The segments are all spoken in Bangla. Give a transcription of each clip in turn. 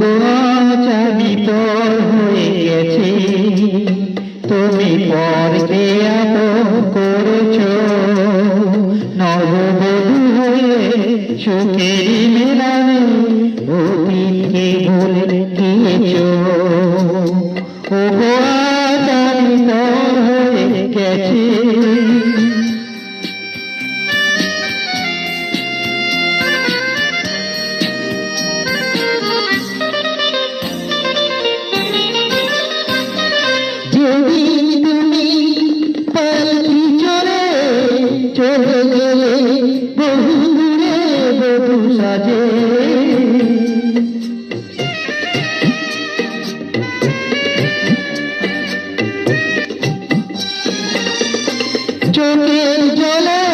গো আজ আমি পর হয়ে গেছি, তুমি পরকে আপন করেছ। নববধূ হয়ে সুখেরই মেলানে অতীতকে ভুলে গিয়েছ। ও গো আজ আমি পর হয়ে গেছি। যেদিন তুমি পালকি চড়ে চলে গেলে বহু দূরে বধূ সাজে, চোখের জলে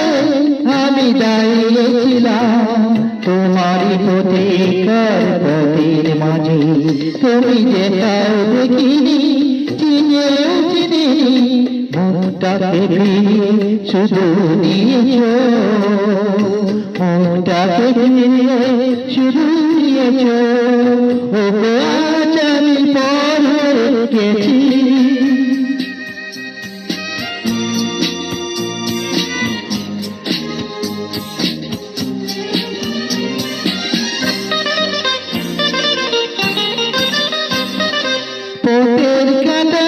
আমি দাঁড়িয়েছিলাম তোমারই প্রতিকার পথের মাঝে। তুমি যেটাও দেখিনি চিনেও চিনিনি, মুখটাকে ফিরিয়ে শুধু দিয়েছ। মুখটাকে ফিরিয়ে শুধু দিয়েছ। ও গো আজ আমি পর হয়ে গেছি। পথের কাঁটা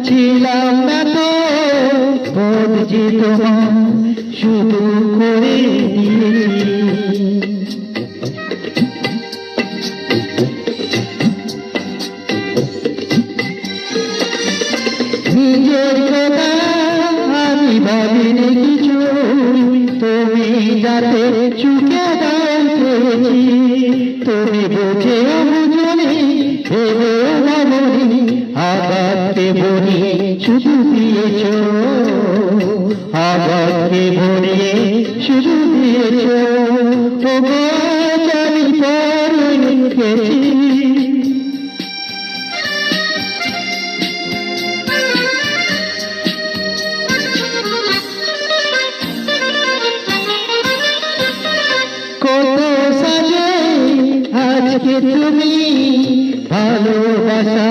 ছিলাম না তো, পথ যে তোমার শুধু করে দিয়েছি। নিজের কথা আমি ভাবিনি কিছু, তুমি যাতে সুখে দাও পেয়েছি। তুমি বুঝে বুঝনি ভেবেও ভাবনি, আঘাতকে ভরিয়ে শুধু দিয়েছ। আঘাতকে ভরিয়ে শুধু দিয়েছ। ও গো আজ আমি পর হয়ে গেছি। কত সাজে আজকে তুমি ভালোবাসা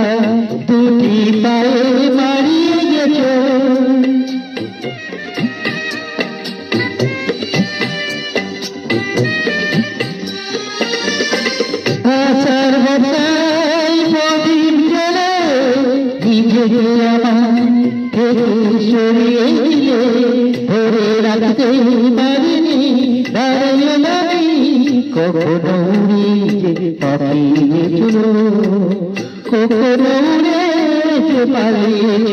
দুটি পায়ে মারিয়ে গেছ। আশার বর্ষায় প্রদীপ জ্বলে নিজেকে আমার থেকে সরিয়ে দিলে, ধরে রাখতে পারিনি দাঁড়িয়ে আমি কখনো উড়ে পালিয়েছ। কখনো উড়ে পালিয়েছ।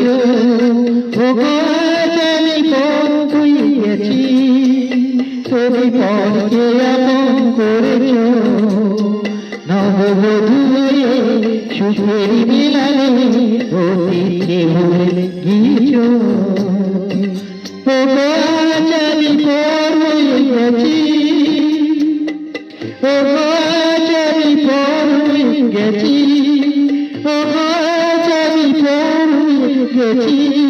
ও গো আজ আমি পর হয়ে গেছি। তুমি পরকে আপন করেছ। নববধূ হয়ে সুখের মেলানে অতীতকে ভুলে গিয়েছ। ও গো আজ আমি পর হয়ে গেছি। ও গো আজ আমি পর হয়ে গেছি। ও গো আজ আমি পর হয়ে গেছি।